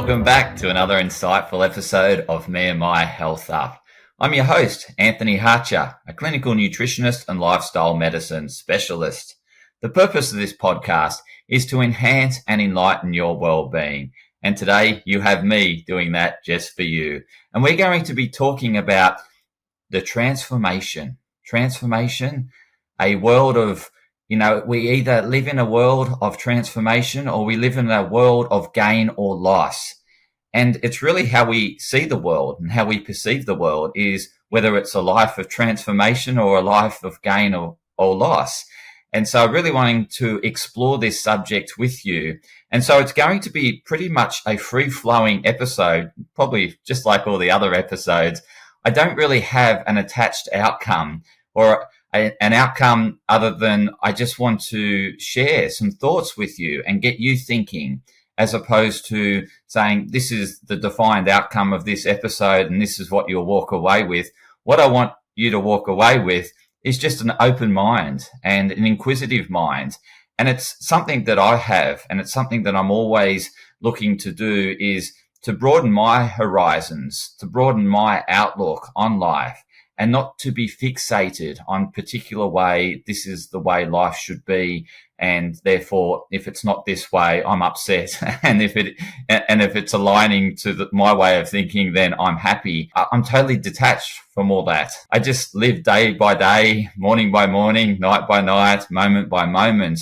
Welcome back to another insightful episode of Me and My Health Up. I'm your host, Anthony Hartcher, a clinical nutritionist and lifestyle medicine specialist. The purpose of this podcast is to enhance and enlighten your well-being. And today you have me doing that just for you. And we're going to be talking about the transformation, a world of we either live in a world of transformation or we live in a world of gain or loss. And it's really how we see the world and how we perceive the world is whether it's a life of transformation or a life of gain or loss. And so really wanting to explore this subject with you. And so it's going to be pretty much a free-flowing episode, probably just like all the other episodes. I don't really have an attached outcome or an outcome other than I just want to share some thoughts with you and get you thinking, as opposed to saying this is the defined outcome of this episode and this is what you'll walk away with. What I want you to walk away with is just an open mind and an inquisitive mind. And it's something that I have, and it's something that I'm always looking to do, is to broaden my horizons, to broaden my outlook on life, and not to be fixated on particular way, this is the way life should be. And therefore, if it's not this way, I'm upset. And if it's aligning to my way of thinking, then I'm happy. I'm totally detached from all that. I just live day by day, morning by morning, night by night, moment by moment.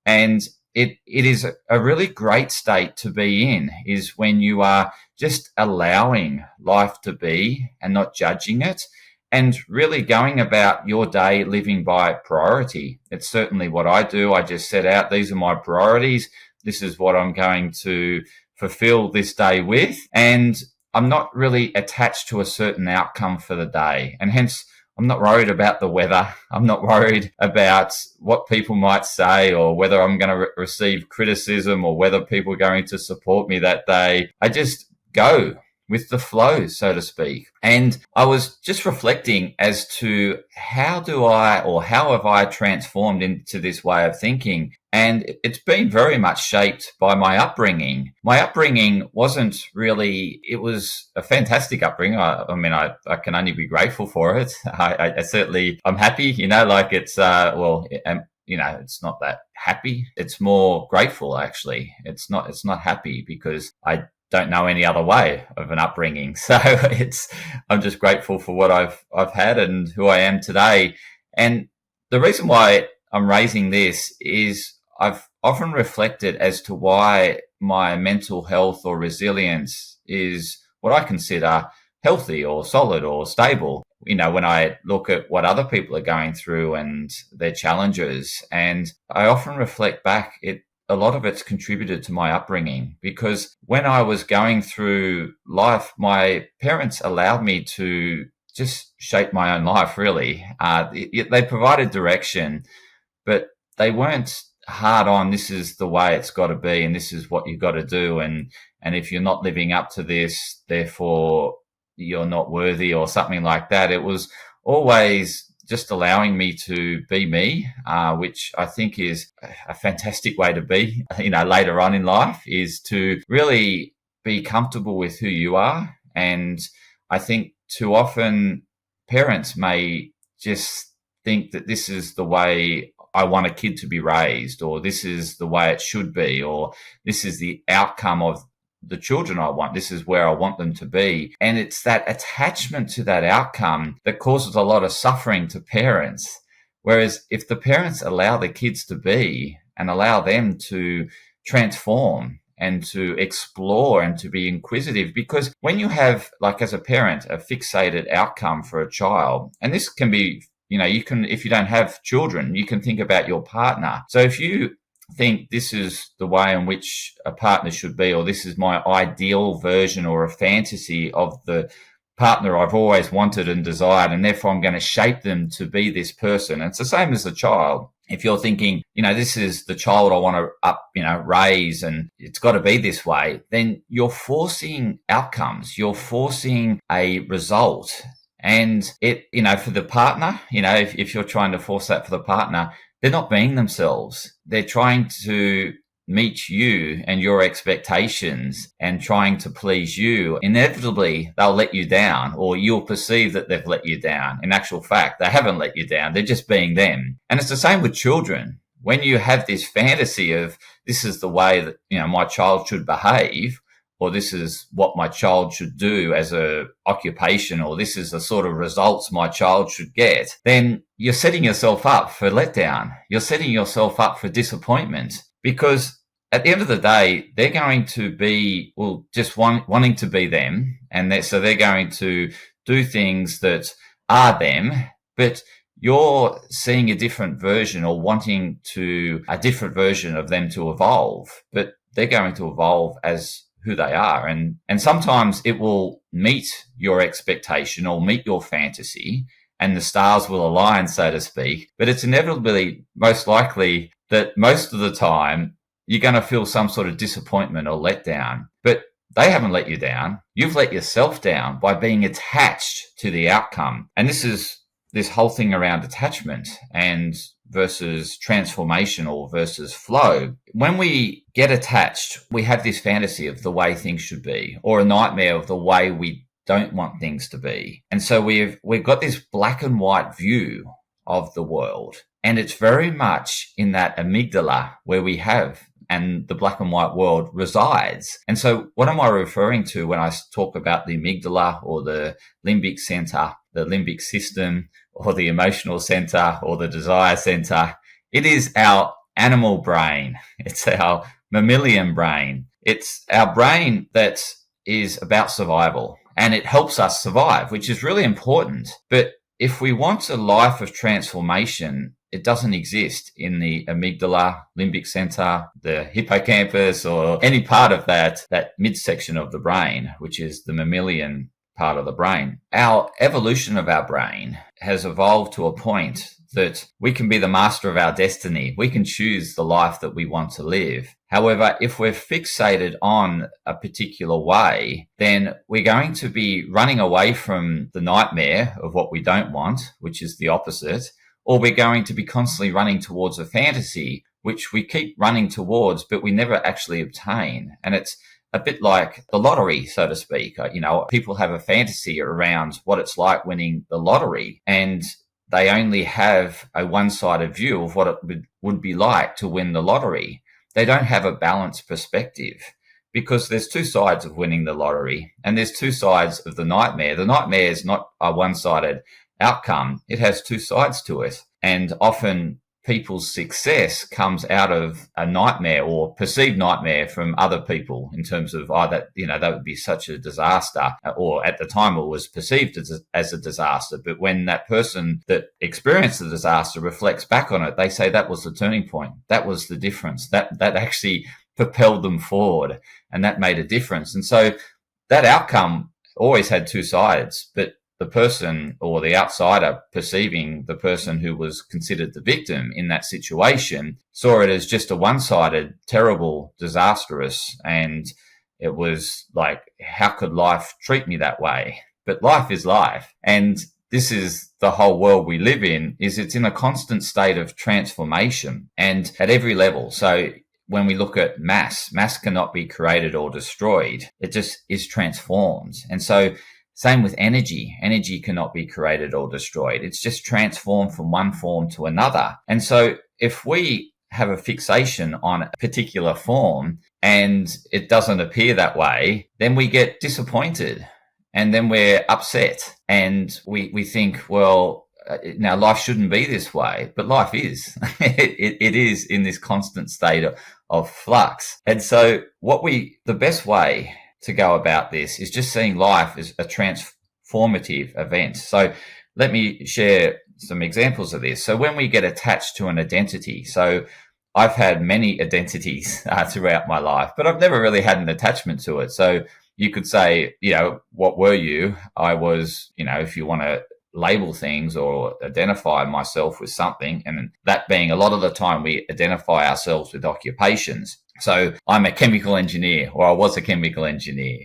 And it is a really great state to be in, is when you are just allowing life to be and not judging it, and really going about your day living by priority. It's certainly what I do. I just set out, these are my priorities. This is what I'm going to fulfill this day with. And I'm not really attached to a certain outcome for the day. And hence, I'm not worried about the weather. I'm not worried about what people might say or whether I'm going to receive criticism or whether people are going to support me that day. I just go with the flow, so to speak. And I was just reflecting as to how have I transformed into this way of thinking? And it's been very much shaped by my upbringing. My upbringing wasn't really, it was a fantastic upbringing. I can only be grateful for it. I certainly, I'm happy, like it's, it's not that happy. It's more grateful, actually. It's not happy because I don't know any other way of an upbringing. So I'm just grateful for what I've had and who I am today. And the reason why I'm raising this is I've often reflected as to why my mental health or resilience is what I consider healthy or solid or stable. When I look at what other people are going through and their challenges, and I often reflect back, a lot of it's contributed to my upbringing, because when I was going through life, my parents allowed me to just shape my own life, really. They provided direction, but they weren't hard on, this is the way it's got to be and this is what you've got to do. And if you're not living up to this, therefore you're not worthy or something like that. It was always just allowing me to be me, which I think is a fantastic way to be, later on in life, is to really be comfortable with who you are. And I think too often parents may just think that this is the way I want a kid to be raised, or this is the way it should be, or this is the outcome of the children I want. This is where I want them to be. And it's that attachment to that outcome that causes a lot of suffering to parents. Whereas if the parents allow the kids to be and allow them to transform and to explore and to be inquisitive, because when you have, like as a parent, a fixated outcome for a child, and this can be, you can, if you don't have children, you can think about your partner. So if you think this is the way in which a partner should be, or this is my ideal version or a fantasy of the partner I've always wanted and desired, and therefore I'm going to shape them to be this person. And it's the same as a child. If you're thinking, this is the child I want to raise and it's got to be this way, then you're forcing outcomes. You're forcing a result. And for the partner, if you're trying to force that for the partner, they're not being themselves. They're trying to meet you and your expectations and trying to please you, inevitably they'll let you down, or you'll perceive that they've let you down. In actual fact, they haven't let you down. They're just being them. And it's the same with children. When you have this fantasy of this is the way that, my child should behave, or this is what my child should do as a occupation, or this is the sort of results my child should get, then you're setting yourself up for letdown. You're setting yourself up for disappointment, because at the end of the day, they're going to be, just wanting to be them. And so they're going to do things that are them, but you're seeing a different version, or wanting a different version of them to evolve, but they're going to evolve as who they are. And sometimes it will meet your expectation or meet your fantasy, and the stars will align, so to speak. But it's inevitably most likely that most of the time you're going to feel some sort of disappointment or letdown. But they haven't let you down. You've let yourself down by being attached to the outcome. And this is this whole thing around detachment and versus transformational versus flow. When we get attached, we have this fantasy of the way things should be, or a nightmare of the way we don't want things to be. And so we've got this black and white view of the world. And it's very much in that amygdala where we have, and the black and white world resides. And so what am I referring to when I talk about the amygdala, or the limbic center, the limbic system, or the emotional center, or the desire center? It is our animal brain. It's our mammalian brain. It's our brain that is about survival, and it helps us survive, which is really important. But if we want a life of transformation, it doesn't exist in the amygdala, limbic center, the hippocampus, or any part of that midsection of the brain, which is the mammalian part of the brain. Our evolution of our brain has evolved to a point that we can be the master of our destiny. We can choose the life that we want to live. However, if we're fixated on a particular way, then we're going to be running away from the nightmare of what we don't want, which is the opposite, or we're going to be constantly running towards a fantasy, which we keep running towards, but we never actually obtain. And it's a bit like the lottery, so to speak. People have a fantasy around what it's like winning the lottery, and they only have a one-sided view of what it would be like to win the lottery. They don't have a balanced perspective, because there's two sides of winning the lottery, and there's two sides of the nightmare. The nightmare is not a one-sided outcome. It has two sides to it. And often people's success comes out of a nightmare, or perceived nightmare, from other people, in terms of, that would be such a disaster, or at the time it was perceived as a disaster. But when that person that experienced the disaster reflects back on it, they say that was the turning point. That was the difference. That actually propelled them forward, and that made a difference. And so that outcome always had two sides, but the person, or the outsider perceiving the person who was considered the victim in that situation, saw it as just a one-sided, terrible, disastrous, and it was like, how could life treat me that way? But life is life. And this is the whole world we live in, is it's in a constant state of transformation, and at every level. So when we look at mass cannot be created or destroyed. It just is transformed. And so same with energy. Energy cannot be created or destroyed. It's just transformed from one form to another. And so if we have a fixation on a particular form and it doesn't appear that way, then we get disappointed, and then we're upset, and we think, well, now life shouldn't be this way, but life is. it is in this constant state of flux. And so the best way to go about this is just seeing life as a transformative event. So let me share some examples of this. So when we get attached to an identity, so I've had many identities throughout my life, but I've never really had an attachment to it. So you could say, what were you? I was, if you want to label things or identify myself with something, and that being a lot of the time we identify ourselves with occupations. So I'm a chemical engineer, or I was a chemical engineer,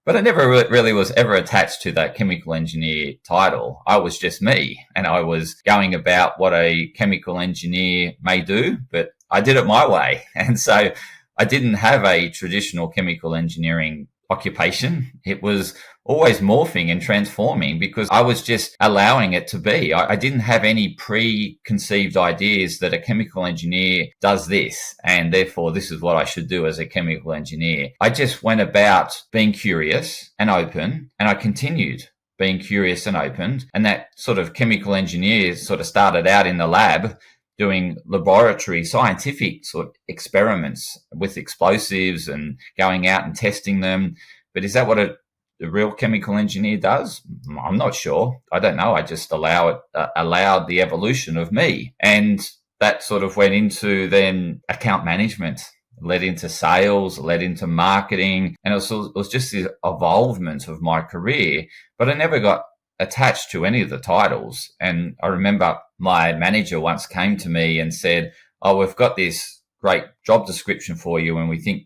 but I never really was ever attached to that chemical engineer title. I was just me, and I was going about what a chemical engineer may do, but I did it my way. And so I I didn't have a traditional chemical engineering occupation. It was always morphing and transforming because I was just allowing it to be. I didn't have any preconceived ideas that a chemical engineer does this and therefore this is what I should do as a chemical engineer. I just went about being curious and open, and I continued being curious and open. And that sort of chemical engineer sort of started out in the lab doing laboratory scientific sort of experiments with explosives and going out and testing them. But is that what a real chemical engineer does? I'm not sure. I don't know. I just allowed the evolution of me. And that sort of went into then account management, led into sales, led into marketing. And it was just the evolvement of my career. But I never got attached to any of the titles. And I remember my manager once came to me and said, "Oh, we've got this great job description for you, and we think,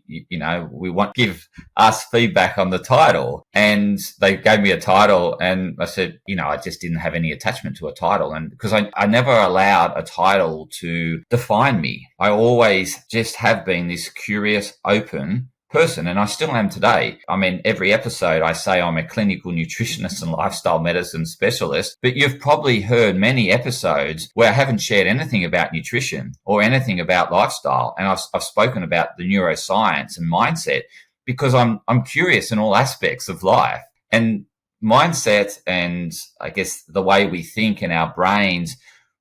we want to give us feedback on the title." And they gave me a title, and I said, I just didn't have any attachment to a title. And because I never allowed a title to define me. I always just have been this curious, open person, and I still am today. I mean, every episode I say I'm a clinical nutritionist and lifestyle medicine specialist, but you've probably heard many episodes where I haven't shared anything about nutrition or anything about lifestyle. And I've spoken about the neuroscience and mindset because I'm curious in all aspects of life. And mindset and I guess the way we think in our brains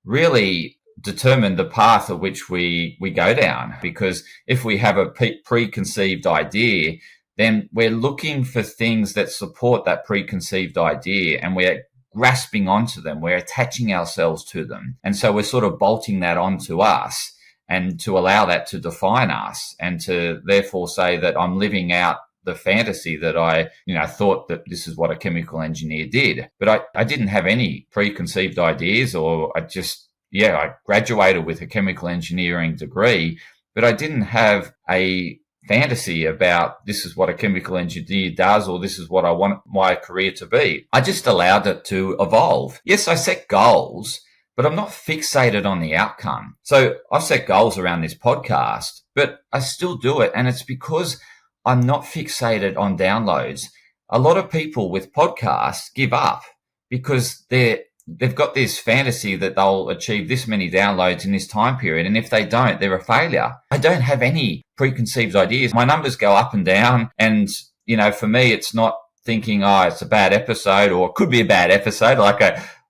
really determine the path of which we go down. Because if we have a preconceived idea, then we're looking for things that support that preconceived idea and we're grasping onto them. We're attaching ourselves to them. And so we're sort of bolting that onto us and to allow that to define us and to therefore say that I'm living out the fantasy that I, thought that this is what a chemical engineer did. But I didn't have any preconceived ideas, or I graduated with a chemical engineering degree, but I didn't have a fantasy about this is what a chemical engineer does or this is what I want my career to be. I just allowed it to evolve. Yes, I set goals, but I'm not fixated on the outcome. So I've set goals around this podcast, but I still do it. And it's because I'm not fixated on downloads. A lot of people with podcasts give up because they've got this fantasy that they'll achieve this many downloads in this time period. And if they don't, they're a failure. I don't have any preconceived ideas. My numbers go up and down. And, for me, it's not thinking, it's a bad episode or it could be a bad episode. Like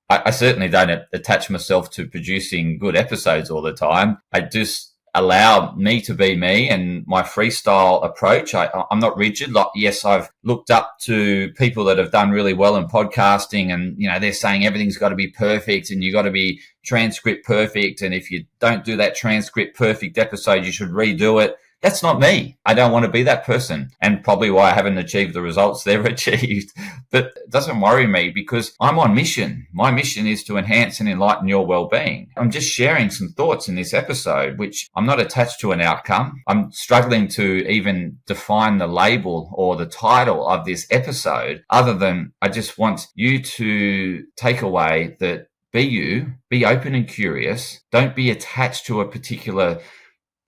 I certainly don't attach myself to producing good episodes all the time. I just allow me to be me and my freestyle approach. I'm not rigid. Like, yes, I've looked up to people that have done really well in podcasting and, they're saying everything's got to be perfect and you got to be transcript perfect. And if you don't do that transcript perfect episode, you should redo it. That's not me. I don't want to be that person, and probably why I haven't achieved the results they've achieved. But it doesn't worry me because I'm on mission. My mission is to enhance and enlighten your well-being. I'm just sharing some thoughts in this episode, which I'm not attached to an outcome. I'm struggling to even define the label or the title of this episode, other than I just want you to take away that be you, be open and curious. Don't be attached to a particular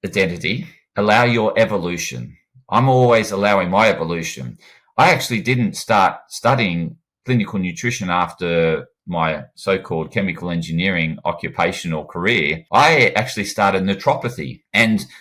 identity. Allow your evolution. I'm always allowing my evolution. I actually didn't start studying clinical nutrition after my so-called chemical engineering occupational career. I actually started naturopathy,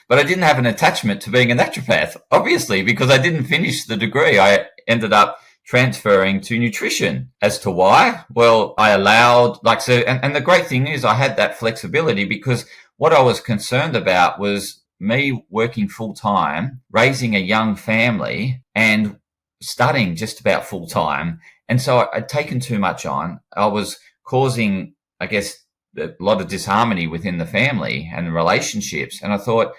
but I didn't have an attachment to being a naturopath, obviously, because I didn't finish the degree. I ended up transferring to nutrition. As to why? Well, I allowed, and the great thing is I had that flexibility because what I was concerned about was me working full time, raising a young family and studying just about full time. And so I'd taken too much on. I was causing, I guess, a lot of disharmony within the family and relationships. And I thought,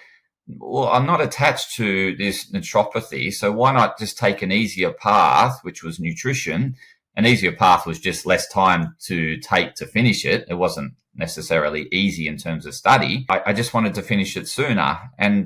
well, I'm not attached to this naturopathy, so why not just take an easier path, which was nutrition. An easier path was just less time to take to finish it. It wasn't necessarily easy in terms of study. I just wanted to finish it sooner.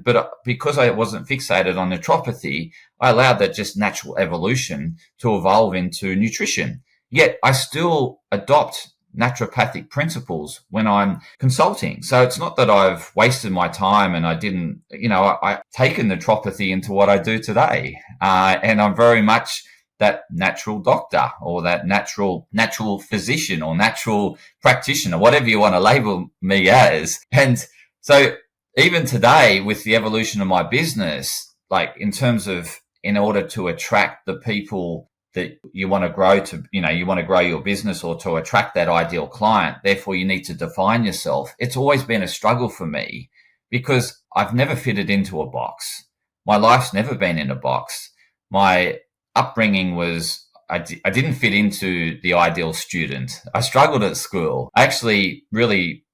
But because I wasn't fixated on naturopathy, I allowed that just natural evolution to evolve into nutrition. Yet I still adopt naturopathic principles when I'm consulting. So it's not that I've wasted my time and I didn't, I've taken naturopathy into what I do today. And I'm very much that natural doctor or that natural physician or natural practitioner, whatever you want to label me as. And so even today with the evolution of my business, like in terms of in order to attract the people that you want to grow to, you want to grow your business or to attract that ideal client, therefore you need to define yourself. It's always been a struggle for me because I've never fitted into a box. My life's never been in a box. My upbringing was I didn't fit into the ideal student. I struggled at school. Actually, really,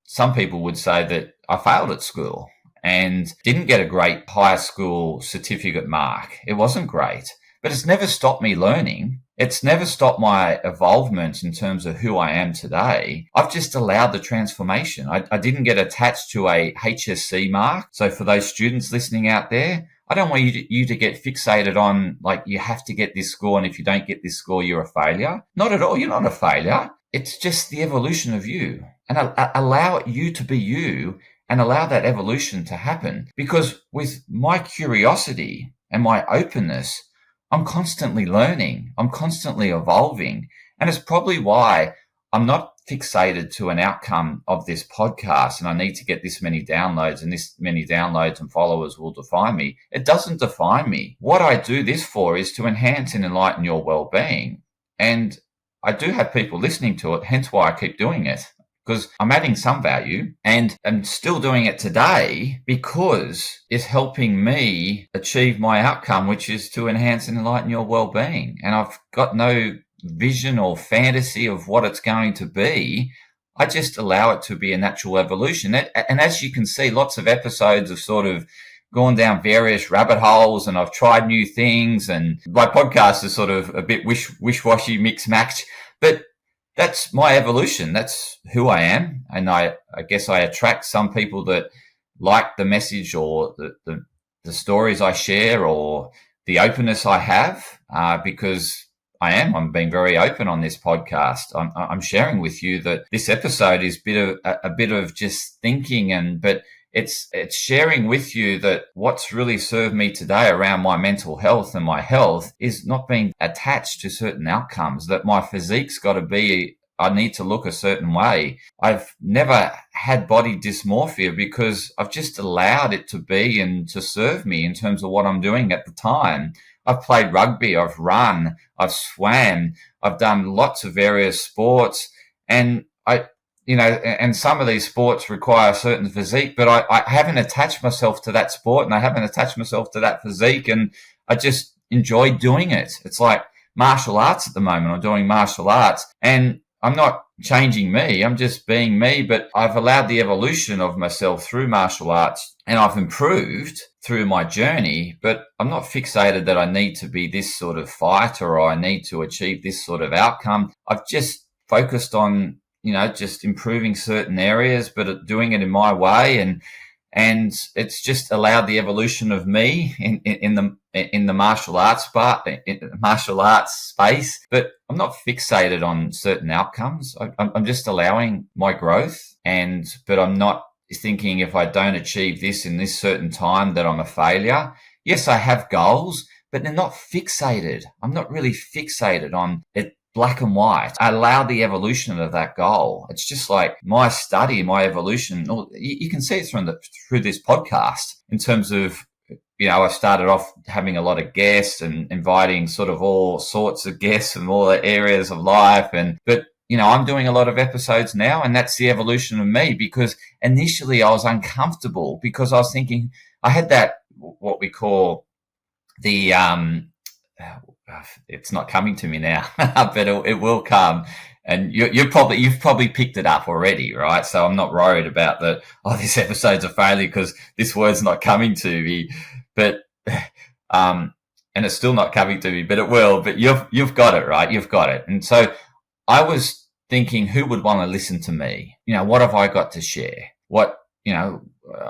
some people would say that I failed at school and didn't get a great high school certificate mark. It wasn't great, but it's never stopped me learning. It's never stopped my evolvement in terms of who I am today. I've just allowed the transformation. I didn't get attached to a HSC mark. So for those students listening out there, I don't want you to get fixated on like you have to get this score, and if you don't get this score, you're a failure. Not at all. You're not a failure. It's just the evolution of you, and allow you to be you and allow that evolution to happen. Because with my curiosity and my openness, I'm constantly learning. I'm constantly evolving. And it's probably why I'm not fixated to an outcome of this podcast and I need to get this many downloads and this many downloads and followers will define me. It doesn't define me. What I do this for is to enhance and enlighten your well-being. And I do have people listening to it, hence why I keep doing it, because I'm adding some value and I'm still doing it today because it's helping me achieve my outcome, which is to enhance and enlighten your well-being. And I've got no vision or fantasy of what it's going to be. I just allow it to be a natural evolution. And as you can see, lots of episodes have sort of gone down various rabbit holes and I've tried new things and my podcast is sort of a bit wish-washy, mix-match, but that's my evolution. That's who I am. And I guess I attract some people that like the message or the stories I share or the openness I have, because I'm being very open on this podcast. I'm sharing with you that this episode is a bit of just thinking but it's sharing with you that what's really served me today around my mental health and my health is not being attached to certain outcomes, that my physique's got to be, I need to look a certain way. I've never had body dysmorphia because I've just allowed it to be and to serve me in terms of what I'm doing at the time. I've played rugby, I've run, I've swam, I've done lots of various sports and and some of these sports require a certain physique, but I haven't attached myself to that sport and I haven't attached myself to that physique and I just enjoy doing it. It's like martial arts at the moment. I'm doing martial arts and I'm not changing me. I'm just being me, but I've allowed the evolution of myself through martial arts and I've improved through my journey, but I'm not fixated that I need to be this sort of fighter or I need to achieve this sort of outcome. I've just focused on, just improving certain areas, but doing it in my way. And it's just allowed the evolution of me in the martial arts space, but I'm not fixated on certain outcomes. I'm just allowing my growth but I'm not thinking if I don't achieve this in this certain time that I'm a failure. Yes, I have goals, but they're not fixated. I'm not really fixated on it black and white. I allow the evolution of that goal. It's just like my study, my evolution. You can see it through this podcast in terms of, I started off having a lot of guests and inviting sort of all sorts of guests from all the areas of life. But I'm doing a lot of episodes now, and that's the evolution of me, because initially I was uncomfortable because I was thinking I had that, what we call the, it's not coming to me now, but it will come. And you've probably picked it up already, right? So I'm not worried about this episode's a failure because this word's not coming to me, but, and it's still not coming to me, but it will, but you've got it, right? You've got it. And so I was thinking, who would want to listen to me? What have I got to share?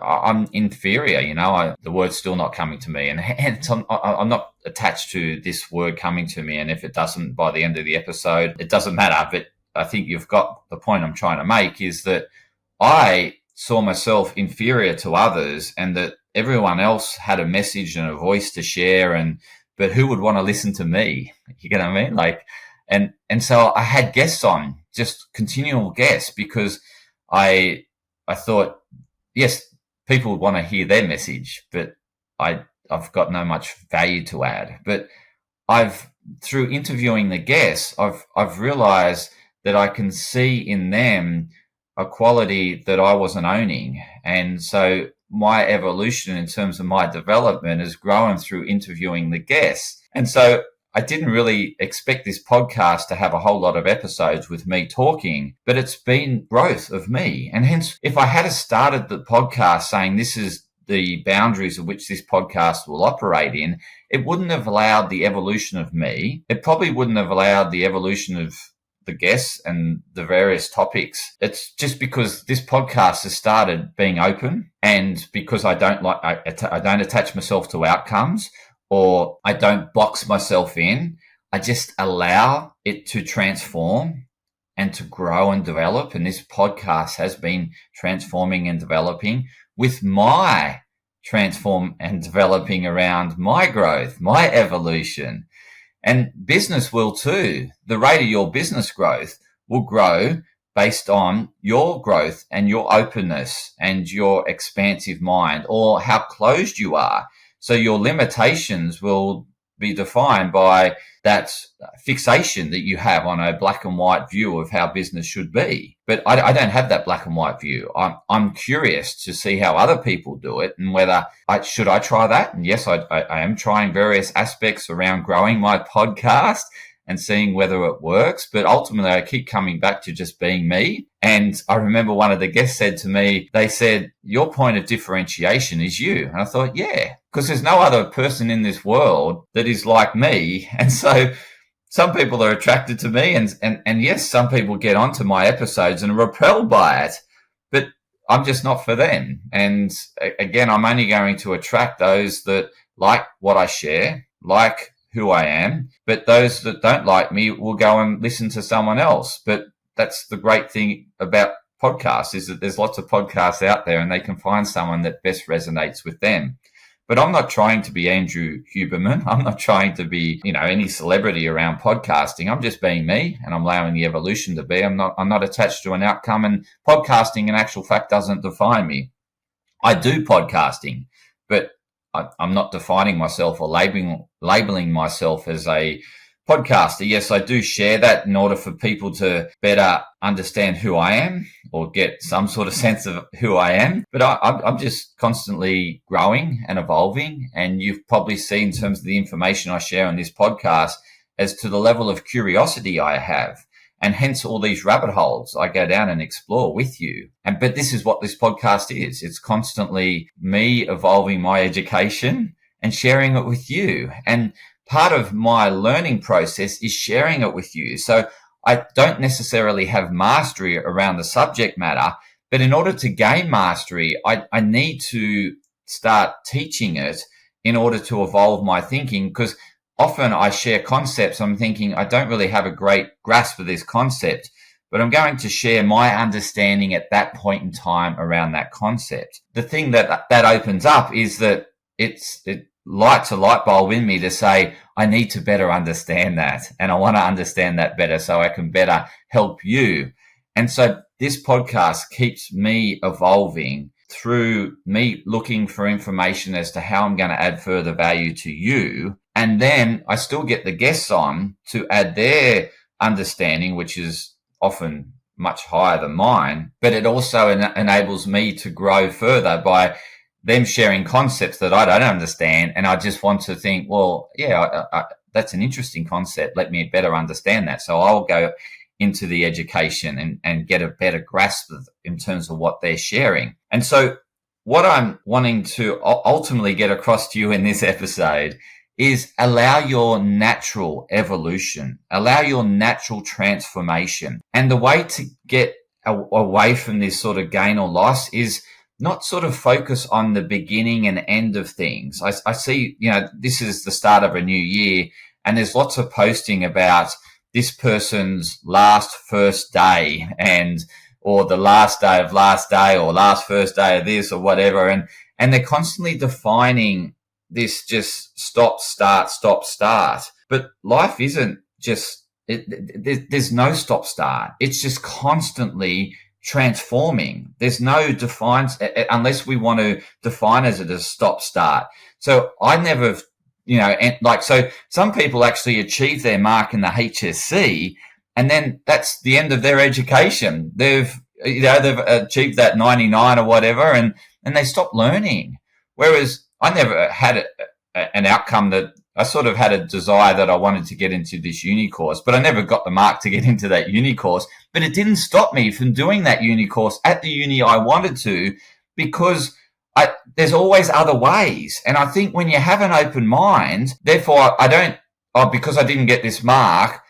I'm inferior, the word's still not coming to me. And hence I'm not attached to this word coming to me. And if it doesn't by the end of the episode, it doesn't matter. But I think you've got the point I'm trying to make, is that I saw myself inferior to others, and that everyone else had a message and a voice to share, but who would want to listen to me? You get what I mean? And so I had guests on, just continual guests, because I thought, yes, people would want to hear their message, but I've got no much value to add. But through interviewing the guests, I've realized that I can see in them a quality that I wasn't owning. And so my evolution in terms of my development has grown through interviewing the guests. And so I didn't really expect this podcast to have a whole lot of episodes with me talking, but it's been growth of me. And hence, if I had started the podcast saying this is the boundaries of which this podcast will operate in, it wouldn't have allowed the evolution of me. It probably wouldn't have allowed the evolution of the guests and the various topics. It's just because this podcast has started being open, and because I don't attach myself to outcomes, or I don't box myself in. I just allow it to transform and to grow and develop. And this podcast has been transforming and developing with my transform and developing around my growth, my evolution. And business will too. The rate of your business growth will grow based on your growth and your openness and your expansive mind, or how closed you are. So your limitations will be defined by that fixation that you have on a black and white view of how business should be. But I don't have that black and white view. I'm curious to see how other people do it, and whether should I try that. And yes, I am trying various aspects around growing my podcast and seeing whether it works. But ultimately, I keep coming back to just being me. And I remember one of the guests said to me, they said, your point of differentiation is you. And I thought, yeah, because there's no other person in this world that is like me. And so some people are attracted to me, and yes, some people get onto my episodes and are repelled by it, but I'm just not for them. And again, I'm only going to attract those that like what I share, like who I am, but those that don't like me will go and listen to someone else. But that's the great thing about podcasts, is that there's lots of podcasts out there, and they can find someone that best resonates with them. But I'm not trying to be Andrew Huberman. I'm not trying to be, any celebrity around podcasting. I'm just being me, and I'm allowing the evolution to be. I'm not attached to an outcome, and podcasting in actual fact doesn't define me. I do podcasting, but I'm not defining myself or labeling myself as a podcaster. Yes, I do share that in order for people to better understand who I am, or get some sort of sense of who I am. But I'm just constantly growing and evolving. And you've probably seen, in terms of the information I share on this podcast, as to the level of curiosity I have. And hence all these rabbit holes I go down and explore with you. But this is what this podcast is. It's constantly me evolving my education and sharing it with you. And part of my learning process is sharing it with you. So I don't necessarily have mastery around the subject matter, but in order to gain mastery, I need to start teaching it in order to evolve my thinking, because often I share concepts. I'm thinking I don't really have a great grasp of this concept, but I'm going to share my understanding at that point in time around that concept. The thing that opens up is that it lights a light bulb in me to say, I need to better understand that. And I want to understand that better so I can better help you. And so this podcast keeps me evolving through me looking for information as to how I'm going to add further value to you. And then I still get the guests on to add their understanding, which is often much higher than mine, but it also enables me to grow further by them sharing concepts that I don't understand. And I just want to think, well, yeah, that's an interesting concept. Let me better understand that. So I'll go into the education and get a better grasp in terms of what they're sharing. And so what I'm wanting to ultimately get across to you in this episode is allow your natural evolution, allow your natural transformation. And the way to get away from this sort of gain or loss is not sort of focus on the beginning and end of things. I see, this is the start of a new year, and there's lots of posting about this person's first day or the last day of last day or last first day of this or whatever. And they're constantly defining this just stop, start. But life isn't just, there's no stop, start. It's just constantly transforming. There's no defines, unless we want to define as it as stop, start. So I never, so some people actually achieve their mark in the HSC, and then that's the end of their education. They've achieved that 99 or whatever, and they stop learning. Whereas I never had an outcome that I sort of had a desire that I wanted to get into this uni course, but I never got the mark to get into that uni course. But it didn't stop me from doing that uni course at the uni I wanted to, because there's always other ways. And I think when you have an open mind, therefore because I didn't get this mark,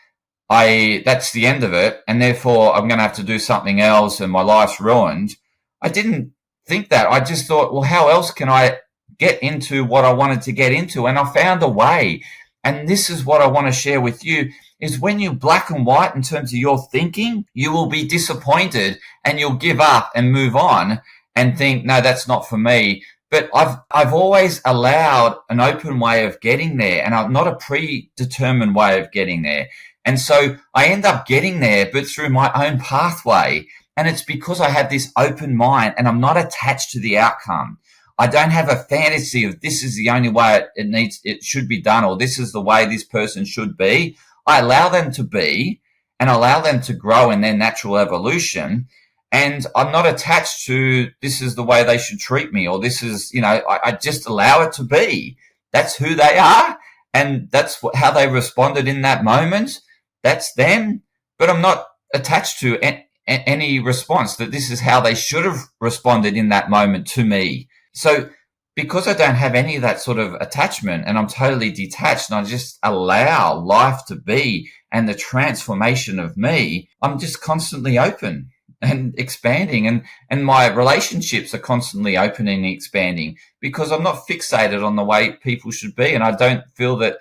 that's the end of it, and therefore I'm going to have to do something else and my life's ruined. I didn't think that. I just thought, well, how else can I get into what I wanted to get into? And I found a way. And this is what I want to share with you, is when you're black and white in terms of your thinking, you will be disappointed and you'll give up and move on and think, no, that's not for me. But I've always allowed an open way of getting there, and not a predetermined way of getting there. And so I end up getting there, but through my own pathway. And it's because I have this open mind and I'm not attached to the outcome. I don't have a fantasy of this is the only way it should be done, or this is the way this person should be. I allow them to be and allow them to grow in their natural evolution. And I'm not attached to this is the way they should treat me, or this is, I just allow it to be. That's who they are. And that's how they responded in that moment. That's them. But I'm not attached to any response that this is how they should have responded in that moment to me. So because I don't have any of that sort of attachment, and I'm totally detached, and I just allow life to be and the transformation of me, I'm just constantly open and expanding, and my relationships are constantly opening and expanding, because I'm not fixated on the way people should be, and I don't feel that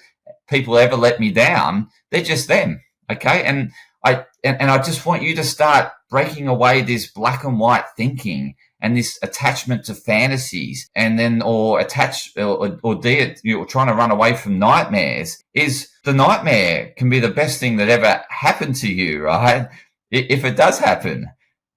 people ever let me down. They're just them. Okay. And I just want you to start breaking away this black and white thinking and this attachment to fantasies, and then you're trying to run away from nightmares. Is the nightmare can be the best thing that ever happened to you, right? If it does happen.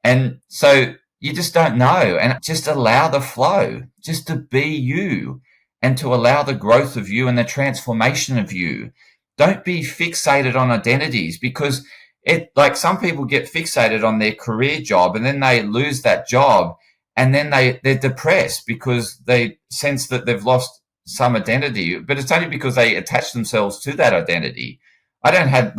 And so you just don't know, and just allow the flow, just to be you, and to allow the growth of you and the transformation of you. Don't be fixated on identities, because some people get fixated on their career job, and then they lose that job, and then they're depressed because they sense that they've lost some identity, but it's only because they attach themselves to that identity. I don't have,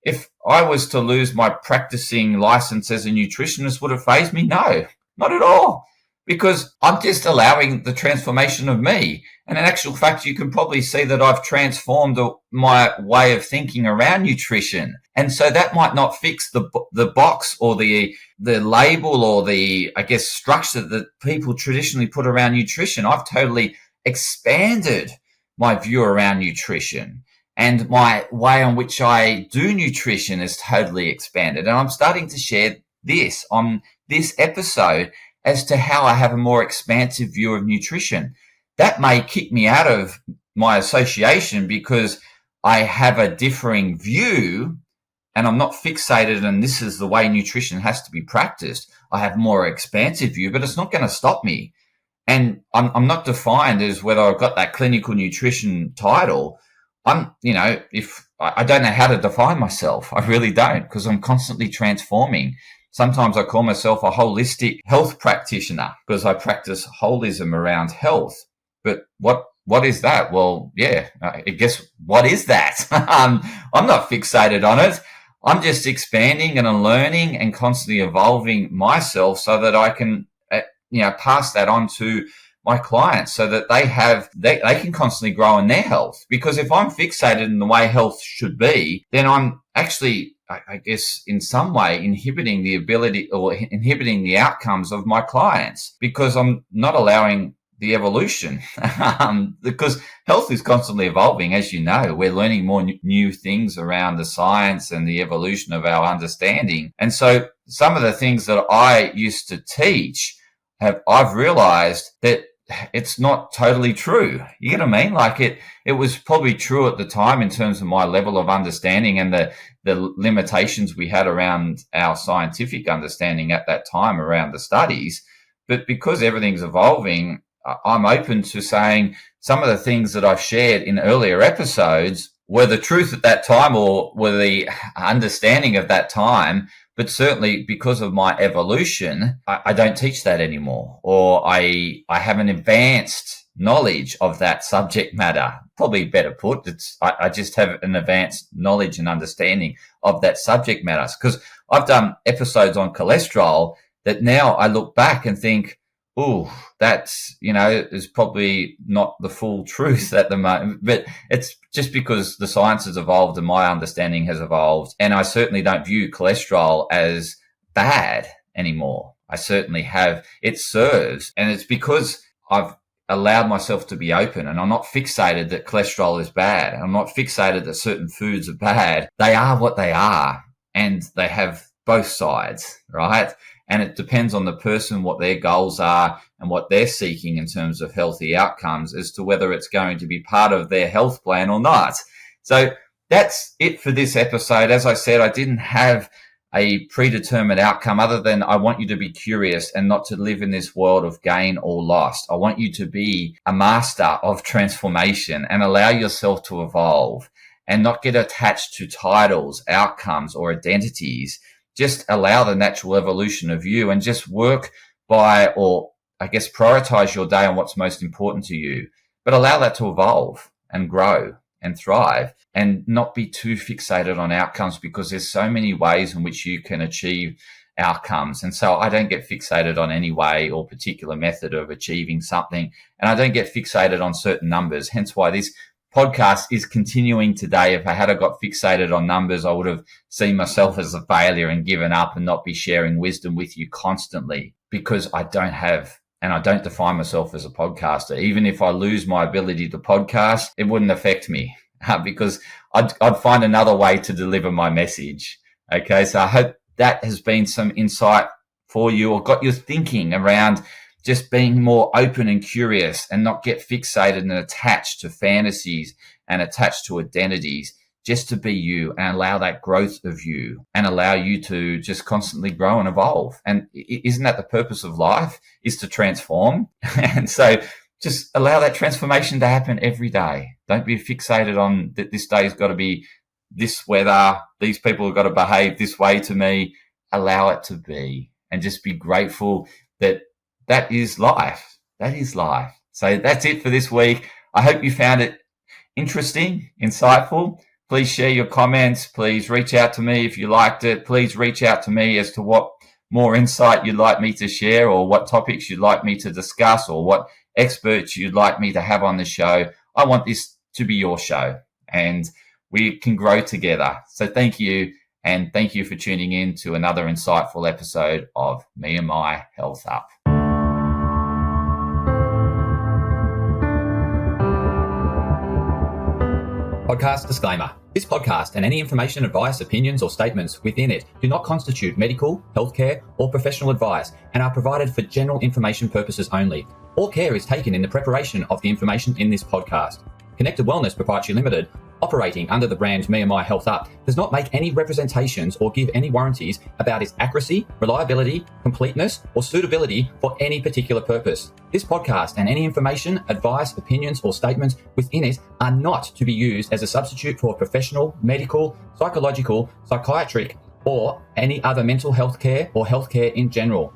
if I was to lose my practicing license as a nutritionist, would it faze me? No, not at all, because I'm just allowing the transformation of me. And in actual fact, you can probably see that I've transformed my way of thinking around nutrition. And so that might not fix the box or the label or the, I guess, structure that people traditionally put around nutrition. I've totally expanded my view around nutrition, and my way on which I do nutrition is totally expanded. And I'm starting to share this on this episode as to how I have a more expansive view of nutrition. That may kick me out of my association because I have a differing view, and I'm not fixated and this is the way nutrition has to be practiced. I have more expansive view, but it's not going to stop me. And I'm not defined as whether I've got that clinical nutrition title. If I don't know how to define myself, I really don't, because I'm constantly transforming. Sometimes I call myself a holistic health practitioner because I practice holism around health. But what is that? Well, yeah, I guess what is that? I'm not fixated on it. I'm just expanding and learning and constantly evolving myself so that I can, pass that on to my clients so that they can constantly grow in their health. Because if I'm fixated in the way health should be, then I'm actually, I guess, in some way inhibiting the ability or inhibiting the outcomes of my clients, because I'm not allowing the evolution, because health is constantly evolving. As you know, we're learning more new things around the science and the evolution of our understanding. And so some of the things that I used to teach I've realized that it's not totally true. You get what I mean? Like it was probably true at the time in terms of my level of understanding and the limitations we had around our scientific understanding at that time around the studies. But because everything's evolving, I'm open to saying some of the things that I've shared in earlier episodes were the truth at that time or were the understanding of that time. But certainly because of my evolution, I don't teach that anymore, or I have an advanced knowledge of that subject matter. Probably better put, I just have an advanced knowledge and understanding of that subject matter. Because I've done episodes on cholesterol that now I look back and think, oh, that's, is probably not the full truth at the moment. But it's just because the science has evolved and my understanding has evolved. And I certainly don't view cholesterol as bad anymore. I certainly have. It serves. And it's because I've allowed myself to be open, and I'm not fixated that cholesterol is bad. I'm not fixated that certain foods are bad. They are what they are, and they have both sides, right? And it depends on the person, what their goals are and what they're seeking in terms of healthy outcomes as to whether it's going to be part of their health plan or not. So that's it for this episode. As I said, I didn't have a predetermined outcome other than I want you to be curious and not to live in this world of gain or loss. I want you to be a master of transformation and allow yourself to evolve and not get attached to titles, outcomes, or identities. Just allow the natural evolution of you and just work by, or I guess prioritize your day on what's most important to you, but allow that to evolve and grow and thrive and not be too fixated on outcomes, because there's so many ways in which you can achieve outcomes. And so I don't get fixated on any way or particular method of achieving something. And I don't get fixated on certain numbers. Hence why this podcast is continuing today. If I had got fixated on numbers, I would have seen myself as a failure and given up and not be sharing wisdom with you constantly, because I don't have, and I don't define myself as a podcaster. Even if I lose my ability to podcast, it wouldn't affect me because I'd find another way to deliver my message. Okay. So I hope that has been some insight for you, or got you thinking around just being more open and curious and not get fixated and attached to fantasies and attached to identities, just to be you and allow that growth of you and allow you to just constantly grow and evolve. And isn't that the purpose of life, is to transform? And so just allow that transformation to happen every day. Don't be fixated on that this day's got to be this weather, these people have got to behave this way to me. Allow it to be, and just be grateful that is life. That is life. So that's it for this week. I hope you found it interesting, insightful. Please share your comments. Please reach out to me if you liked it. Please reach out to me as to what more insight you'd like me to share, or what topics you'd like me to discuss, or what experts you'd like me to have on the show. I want this to be your show, and we can grow together. So thank you, and thank you for tuning in to another insightful episode of Me and My Health Up. Podcast disclaimer. This podcast and any information, advice, opinions, or statements within it do not constitute medical, healthcare, or professional advice and are provided for general information purposes only. All care is taken in the preparation of the information in this podcast. Connected Wellness Proprietary Limited, operating under the brand Me&my Health Up, does not make any representations or give any warranties about its accuracy, reliability, completeness, or suitability for any particular purpose. This podcast and any information, advice, opinions, or statements within it are not to be used as a substitute for professional, medical, psychological, psychiatric, or any other mental health care or healthcare in general.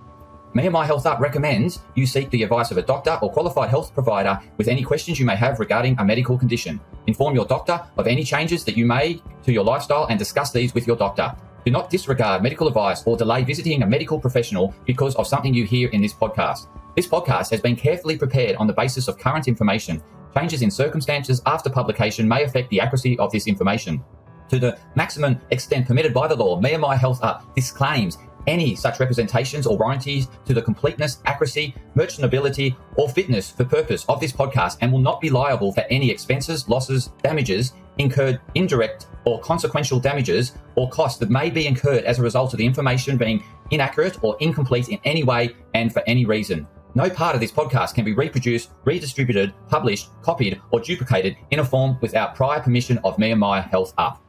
Me&my Health Up recommends you seek the advice of a doctor or qualified health provider with any questions you may have regarding a medical condition. Inform your doctor of any changes that you may to your lifestyle and discuss these with your doctor. Do not disregard medical advice or delay visiting a medical professional because of something you hear in this podcast. This podcast has been carefully prepared on the basis of current information. Changes in circumstances after publication may affect the accuracy of this information. To the maximum extent permitted by the law, Me&my Health Up disclaims any such representations or warranties to the completeness, accuracy, merchantability, or fitness for purpose of this podcast and will not be liable for any expenses, losses, damages incurred, indirect or consequential damages or costs that may be incurred as a result of the information being inaccurate or incomplete in any way and for any reason. No part of this podcast can be reproduced, redistributed, published, copied, or duplicated in a form without prior permission of Me and My Health Up.